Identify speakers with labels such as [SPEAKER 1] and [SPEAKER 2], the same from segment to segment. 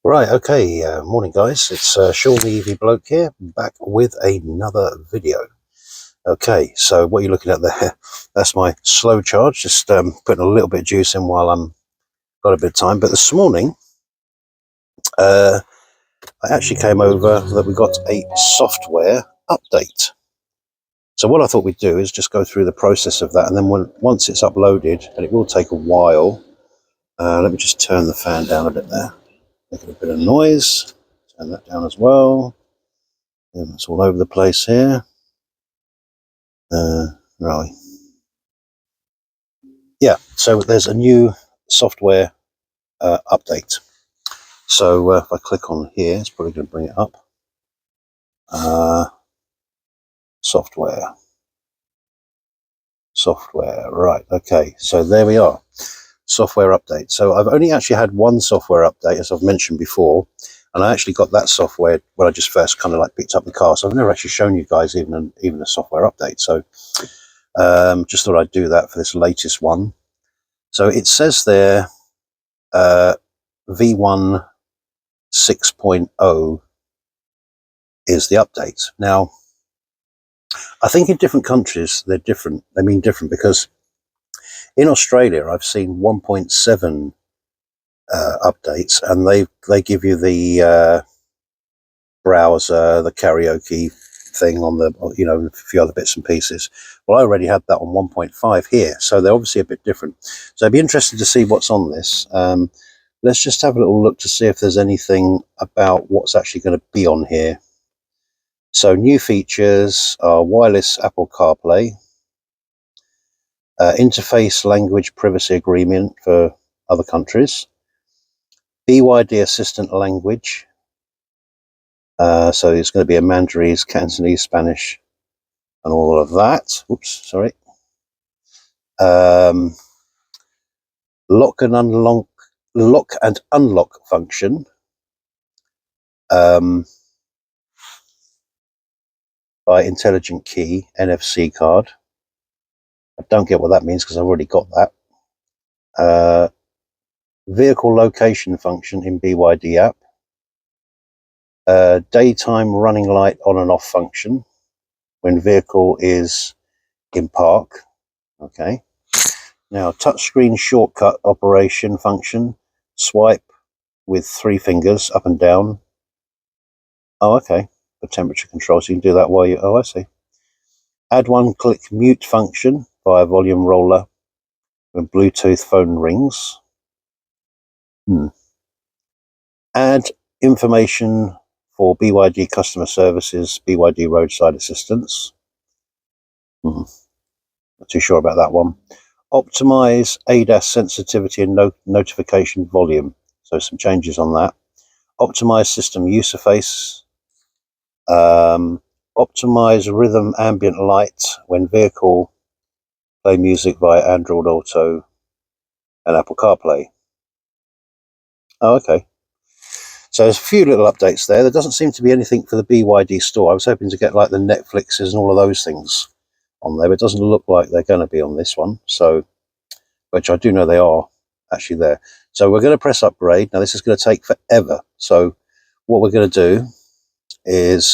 [SPEAKER 1] Right, okay, morning guys, it's Sean the EV Bloke here, back with another video. Okay, so what you're looking at there, that's my slow charge, just putting a little bit of juice in while I'm got a bit of time. But this morning, I actually came over that we got a software update. So what I thought we'd do is just go through the process of that, and then once it's uploaded, and it will take a while, let me just turn the fan down a bit there, making a bit of noise, turn that down as well. And it's all over the place here. Right. Yeah, so there's a new software update. So if I click on here, it's probably going to bring it up. Software. Right, okay. So there we are. Software update. So I've only actually had one software update, as I've mentioned before. And I actually got that software when I just first kind of like picked up the car. So I've never actually shown you guys even a software update. So just thought I'd do that for this latest one. So it says there V1 6.0 is the update. Now, I think in different countries they're different. They mean different because in Australia I've seen 1.7 updates, and they give you the browser, the karaoke thing on the, a few other bits and pieces. Well, I already had that on 1.5 here, so they're obviously a bit different. So I'd be interested to see what's on this. Let's just have a little look to see if there's anything about what's actually going to be on here. So new features are wireless Apple CarPlay, interface language privacy agreement for other countries, BYD assistant language. So it's going to be a Mandarin, Cantonese, Spanish, and all of that. Oops, sorry. Lock and unlock function. By intelligent key, NFC card. I don't get what that means because I've already got that. Vehicle location function in BYD app. Daytime running light on and off function when vehicle is in park. Okay. Now, touchscreen shortcut operation function. Swipe with 3 fingers up and down. Oh, okay. For temperature control, so you can do that while you. Oh, I see. Add one-click mute function via volume roller when Bluetooth phone rings. Add information for BYD customer services, BYD roadside assistance. Not too sure about that one. Optimize ADAS sensitivity and notification volume. So some changes on that. Optimize system user face. Optimize rhythm ambient light when vehicle. Play music via Android Auto and Apple CarPlay. Oh, okay. So there's a few little updates there. There doesn't seem to be anything for the BYD store. I was hoping to get like the Netflixes and all of those things on there, but it doesn't look like they're going to be on this one. So, which I do know they are actually there. So we're going to press upgrade. Now this is going to take forever. So what we're going to do is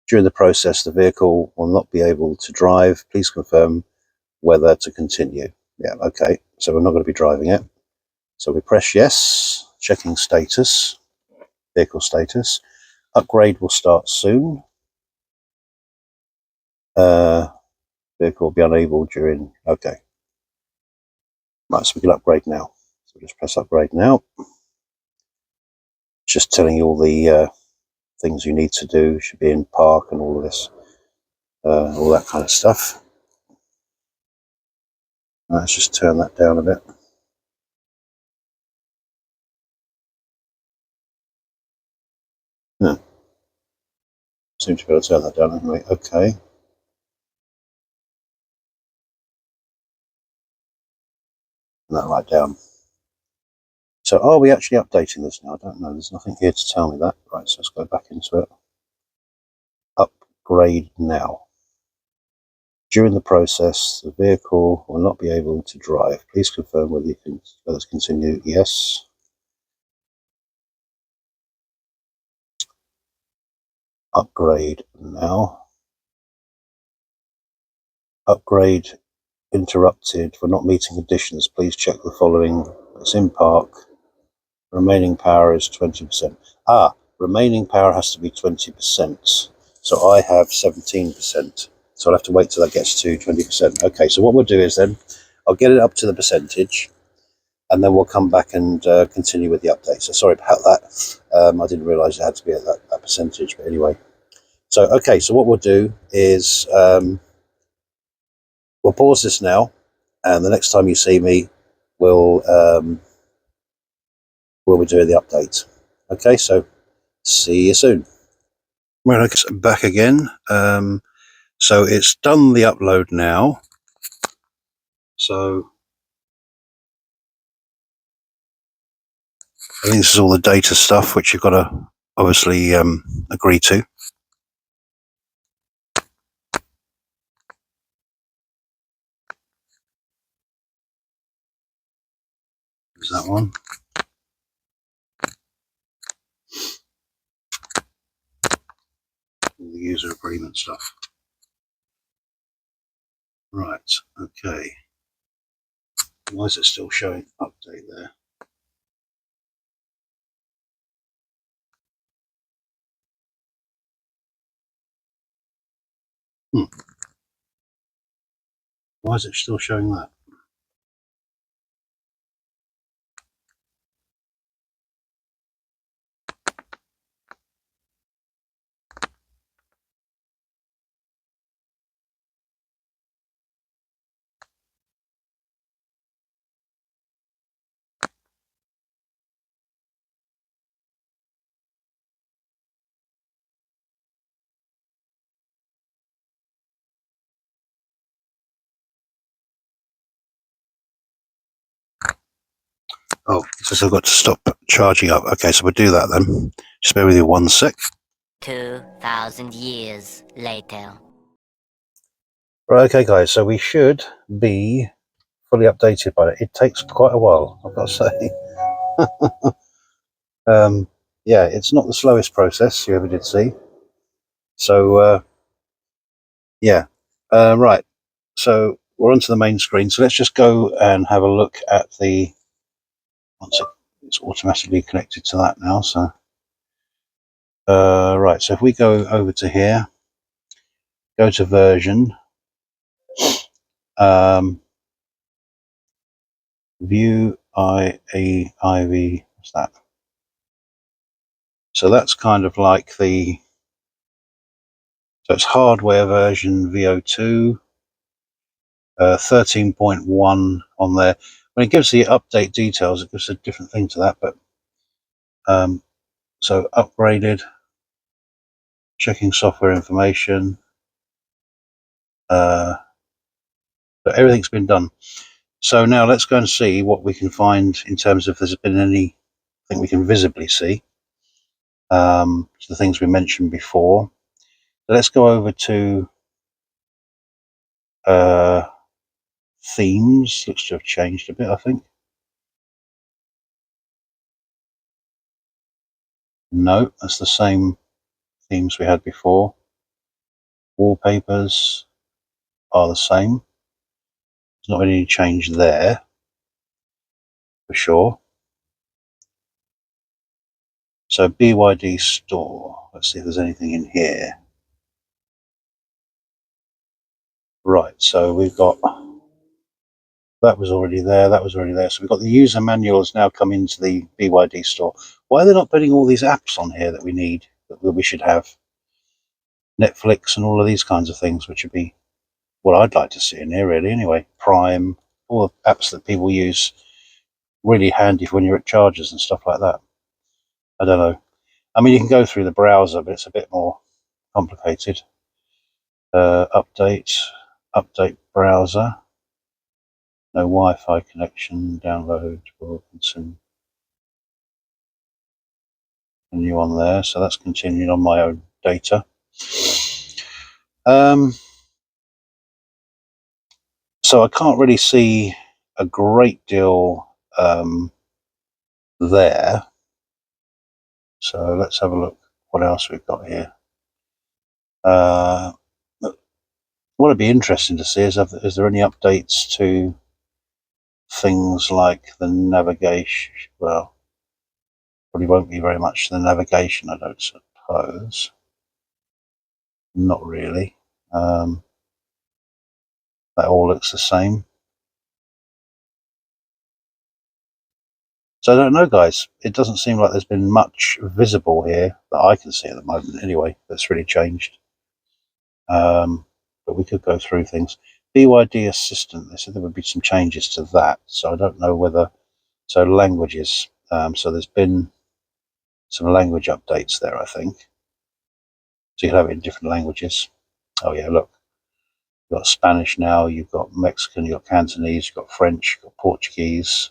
[SPEAKER 1] during the process, the vehicle will not be able to drive. Please confirm whether to continue. Yeah, okay. So we're not going to be driving it. So we press yes, checking status, vehicle status. Upgrade will start soon. Vehicle will be unable during, okay. Right, so we can upgrade now. So just press upgrade now. Just telling you all the things you need to do. Should be in park and all of this, all that kind of stuff. Right, let's just turn that down a bit. Seem to be able to turn that down anyway. Okay. And that right down. So are we actually updating this now? I don't know. There's nothing here to tell me that. Right, so let's go back into it. Upgrade now. During the process, the vehicle will not be able to drive. Please confirm whether you can continue. Yes. Upgrade now. Upgrade interrupted for not meeting conditions. Please check the following. It's in park. Remaining power is 20%. Remaining power has to be 20%. So I have 17%. So I'll have to wait till that gets to 20%. Okay, so what we'll do is then I'll get it up to the percentage, and then we'll come back and continue with the update. So sorry about that. I didn't realise it had to be at that percentage, but anyway. So, okay, so what we'll do is we'll pause this now, and the next time you see me, we'll be doing the update. Okay, so see you soon. Right, okay, so back again. So it's done the upload now. So I think this is all the data stuff which you've got to obviously agree to. Is that one? All the user agreement stuff. Right, okay. Why is it still showing update there? Why is it still showing that? Oh, it says I've got to stop charging up. Okay, so we'll do that then. Just bear with you 1 sec.
[SPEAKER 2] 2,000 years later.
[SPEAKER 1] Right, okay, guys, so we should be fully updated by it. It takes quite a while, I've got to say. Yeah, it's not the slowest process you ever did see. So, yeah. Right, so we're onto the main screen. So let's just go and have a look at the... It's automatically connected to that now, so... right, so if we go over to here, go to version, view IV, what's that? So that's kind of like so it's hardware version VO2, 13.1 on there. When it gives the update details, it gives a different thing to that, but so upgraded, checking software information, so everything's been done. So now let's go and see what we can find in terms of if there's been anything we can visibly see. The things we mentioned before. So let's go over to themes. Looks to have changed a bit, I think. No, that's the same themes we had before. Wallpapers are the same. There's not really any change there, for sure. So BYD store. Let's see if there's anything in here. Right, so we've got... That was already there, that was already there. So we've got the user manuals now come into the BYD store. Why are they not putting all these apps on here that we need, that we should have? Netflix and all of these kinds of things, which would be what I'd like to see in here, really, anyway. Prime, all the apps that people use, really handy for when you're at chargers and stuff like that. I don't know. I mean, you can go through the browser, but it's a bit more complicated. Update browser. No Wi-Fi connection, download, continue on there. So that's continuing on my own data. So I can't really see a great deal there. So let's have a look what else we've got here. What would be interesting to see is there any updates to things like the navigation? Well, probably won't be very much the navigation, I don't suppose. Not really. That all looks the same. So I don't know, guys. It doesn't seem like there's been much visible here that I can see at the moment, anyway, that's really changed. But we could go through things. BYD Assistant, they said there would be some changes to that. So I don't know whether... So languages. So there's been some language updates there, I think. So you can have it in different languages. Oh yeah, look. You've got Spanish now, you've got Mexican, you've got Cantonese, you've got French, you've got Portuguese,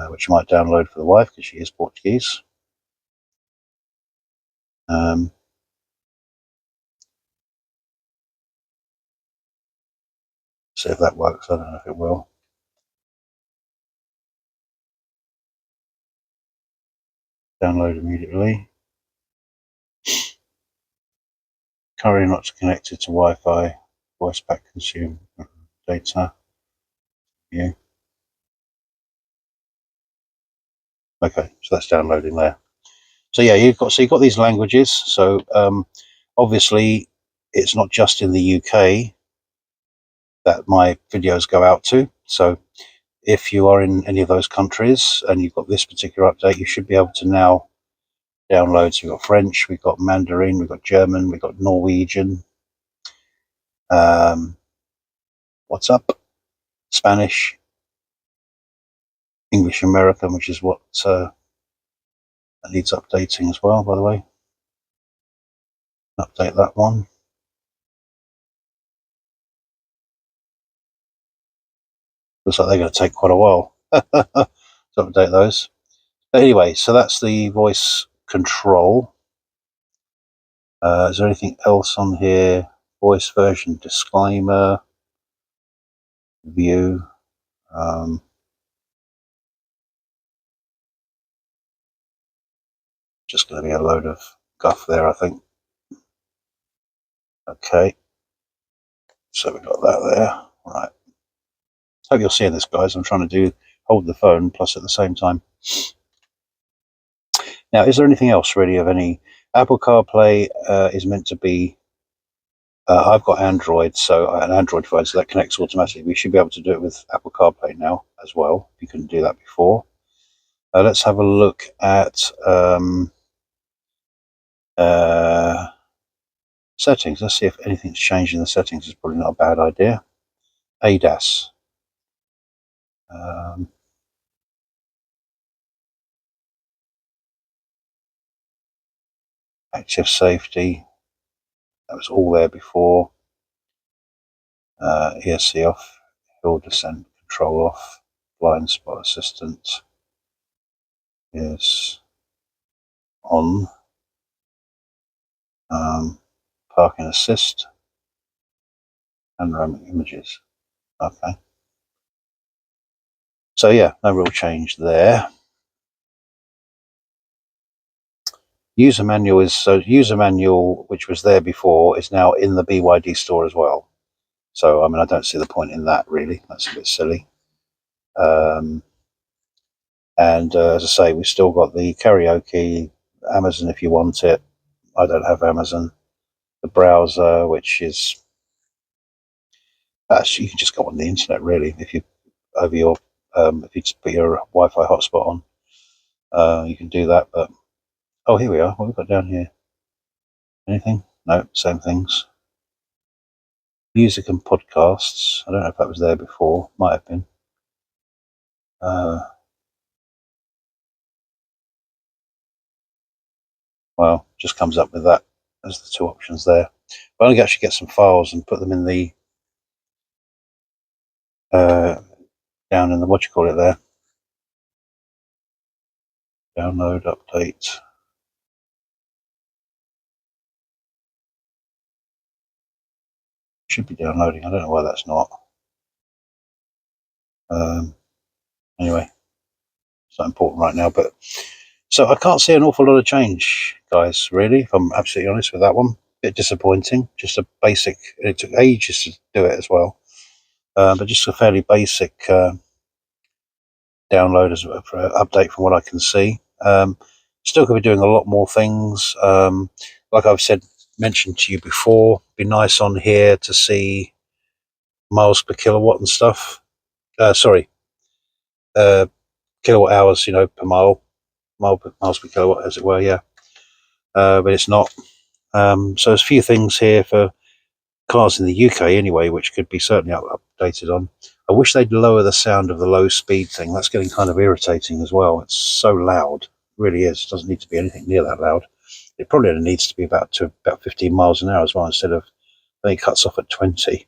[SPEAKER 1] which you might download for the wife because she is Portuguese. See if that works. I don't know if it will. Download immediately. Currently not connected to Wi-Fi. Voice back consume data. Yeah. Okay, so that's downloading there. So yeah, you've got these languages. So obviously, it's not just in the UK that my videos go out to. So if you are in any of those countries and you've got this particular update, you should be able to now download. So we've got French, we've got Mandarin, we've got German, we've got Norwegian. What's up? Spanish, English American, which is what needs updating as well, by the way. Update that one. Looks like they're going to take quite a while to update those. But anyway, so that's the voice control. Is there anything else on here? Voice version disclaimer, view. Just going to be a load of guff there, I think. Okay, so we got that there. Right. Hope you're seeing this, guys. I'm trying to hold the phone plus at the same time. Now, is there anything else really of any? Apple CarPlay is meant to be. I've got Android, so an Android phone, so that connects automatically. We should be able to do it with Apple CarPlay now as well. You couldn't do that before. Let's have a look at settings. Let's see if anything's changed in the settings. It's probably not a bad idea. ADAS. Active safety. That was all there before. ESC off. Hill descent control off. Blind spot assistant is on. Parking assist. Panoramic images. Okay. So yeah, no real change there. User manual user manual, which was there before, is now in the BYD store as well. So I mean, I don't see the point in that really. That's a bit silly. And as I say, we've still got the karaoke, Amazon if you want it. I don't have Amazon. The browser, which is you can just go on the internet really if you over your if you just put your Wi-Fi hotspot on, you can do that. But oh, here we are. What have we got down here? Anything? No, same things. Music and podcasts. I don't know if that was there before. Might have been. Well, just comes up with that as the two options there. But I'm going to actually get some files and put them in the down in the what you call it there. Download, update. Should be downloading. I don't know why that's not. Anyway, it's not important right now. But so I can't see an awful lot of change, guys. Really, if I'm absolutely honest with that one. bit disappointing. Just a basic. It took ages to do it as well, but just a fairly basic download as for an update from what I can see. Still could be doing a lot more things. Like I've mentioned to you before, be nice on here to see miles per kilowatt and stuff. Sorry, kilowatt hours, per miles per kilowatt, as it were. Yeah, but it's not. So there's a few things here for cars in the UK anyway, which could be certainly updated on. I wish they'd lower the sound of the low speed thing. That's getting kind of irritating as well. It's so loud. It really is. It doesn't need to be anything near that loud. It probably only needs to be about 15 miles an hour as well, instead of, I think it cuts off at 20.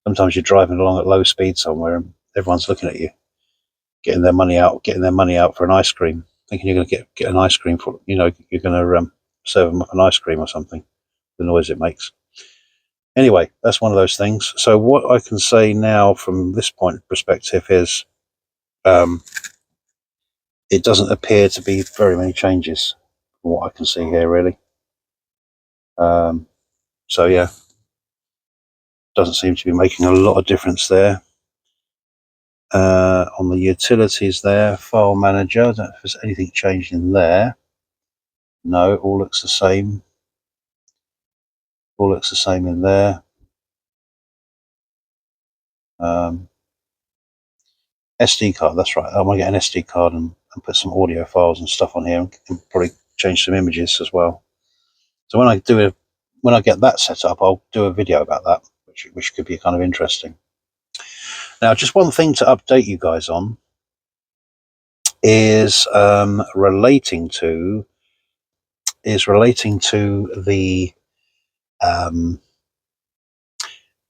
[SPEAKER 1] Sometimes you're driving along at low speed somewhere and everyone's looking at you, getting their money out for an ice cream, thinking you're going to get an ice cream for, you're going to serve them up an ice cream or something, the noise it makes. Anyway, that's one of those things. So what I can say now from this point of perspective is it doesn't appear to be very many changes from what I can see here, really. So yeah, doesn't seem to be making a lot of difference there. On the utilities there, file manager, I don't know if there's anything changed in there. No, all looks the same. All looks the same in there. SD card, that's right. I want to get an SD card and put some audio files and stuff on here, and probably change some images as well. So when I get that set up, I'll do a video about that, which could be kind of interesting. Now, just one thing to update you guys on is relating to the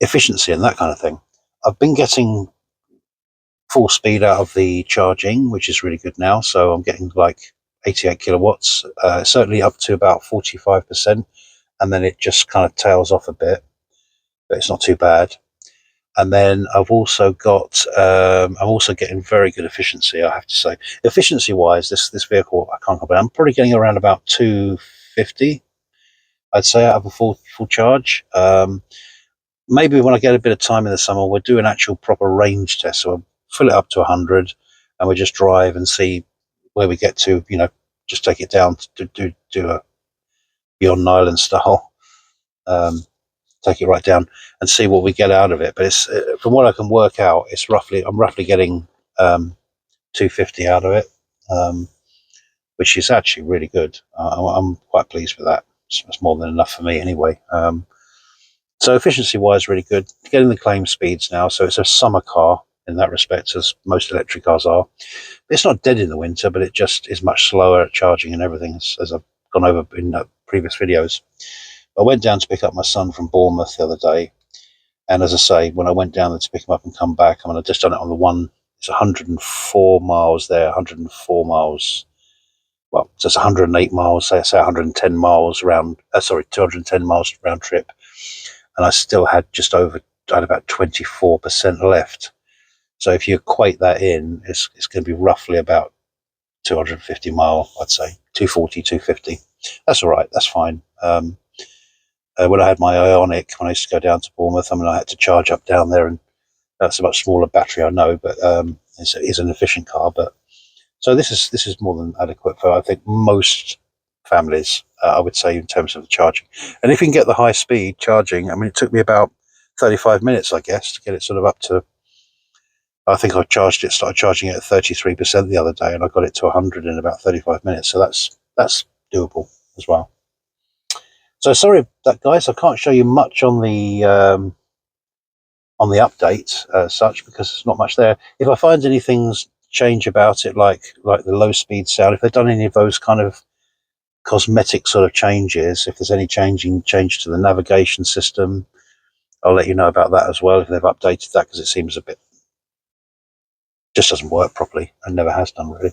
[SPEAKER 1] efficiency and that kind of thing. I've been getting full speed out of the charging, which is really good now. So I'm getting like 88 kilowatts, certainly up to about 45%, and then it just kind of tails off a bit, but it's not too bad. And then I've also got, I'm also getting very good efficiency, I have to say. Efficiency wise, this vehicle, I can't complain. I'm probably getting around about 250, I'd say, out of a full charge. Maybe when I get a bit of time in the summer, we'll do an actual proper range test. So we'll fill it up to 100 and we'll just drive and see where we get to, just take it down to do a beyond Nyland style. Take it right down and see what we get out of it. But it's from what I can work out, I'm roughly getting 250 out of it, which is actually really good. I'm quite pleased with that. It's more than enough for me anyway. So efficiency wise, really good. Getting the claim speeds now, so it's a summer car in that respect, as most electric cars are. It's not dead in the winter, but it just is much slower at charging and everything, as I've gone over in previous videos. I went down to pick up my son from Bournemouth the other day, and as I say, when I went down there to pick him up and come back, I've just done it on the one. It's 104 miles there, 104 miles. Well, so it's 108 miles. Say 110 miles round. 210 miles round trip, and I still had about 24% left. So if you equate that in, it's going to be roughly about 250 mile. I'd say 240, 250. That's all right. That's fine. When I had my Ionic, when I used to go down to Bournemouth, I had to charge up down there, and that's a much smaller battery, I know, but it's an efficient car. But so this is more than adequate for, I think, most families. I would say, in terms of the charging, and if you can get the high speed charging, it took me about 35 minutes, I guess, to get it sort of up to. I think started charging it at 33% the other day, and I got it to 100 in about 35 minutes. So that's doable as well. So sorry that, guys, I can't show you much on the update such, because there's not much there. If I find anything change about it, like the low speed sound, if they've done any of those kind of cosmetic sort of changes, if there's any change to the navigation system, I'll let you know about that as well, if they've updated that, because it seems a bit, just doesn't work properly and never has done really.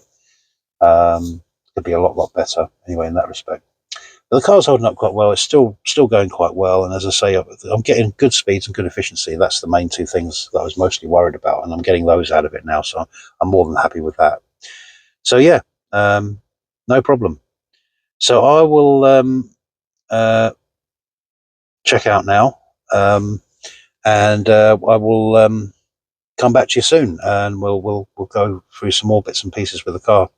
[SPEAKER 1] Could be a lot better anyway in that respect. But the car's holding up quite well. It's still going quite well, and as I say, I'm getting good speeds and good efficiency. That's the main two things that I was mostly worried about, and I'm getting those out of it now, so I'm more than happy with that. So yeah, no problem. So I will check out now. And I will come back to you soon, and we'll go through some more bits and pieces with the car.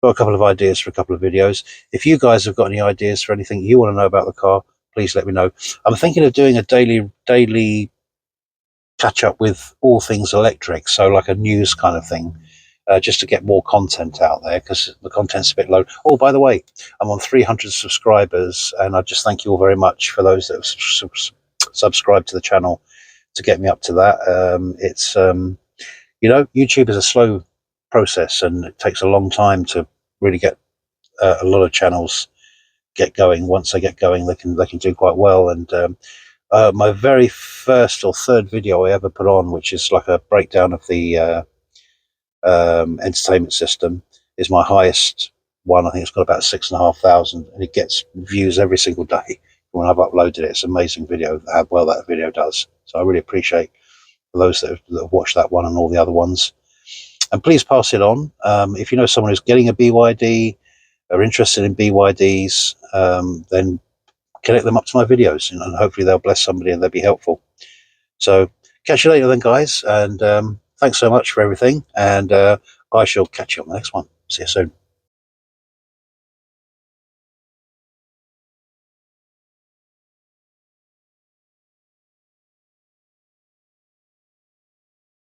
[SPEAKER 1] Got a couple of ideas for a couple of videos. If you guys have got any ideas for anything you want to know about the car, please let me know. I'm thinking of doing a daily catch up with all things electric, so like a news kind of thing, just to get more content out there, because the content's a bit low. Oh, by the way, I'm on 300 subscribers, and I just thank you all very much for those that have subscribed to the channel to get me up to that. It's YouTube is a slow process, and it takes a long time to really get a lot of channels get going. Once they get going, they can do quite well. And my very first or third video I ever put on, which is like a breakdown of the entertainment system, is my highest one. I think it's got about 6,500, and it gets views every single day when I've uploaded it. It's an amazing video, how well that video does. So I really appreciate those that have watched that one and all the other ones. And please pass it on. If you know someone who's getting a BYD, are interested in BYDs, then connect them up to my videos, and hopefully they'll bless somebody and they'll be helpful. So catch you later then, guys, and thanks so much for everything, and I shall catch you on the next one. See you soon.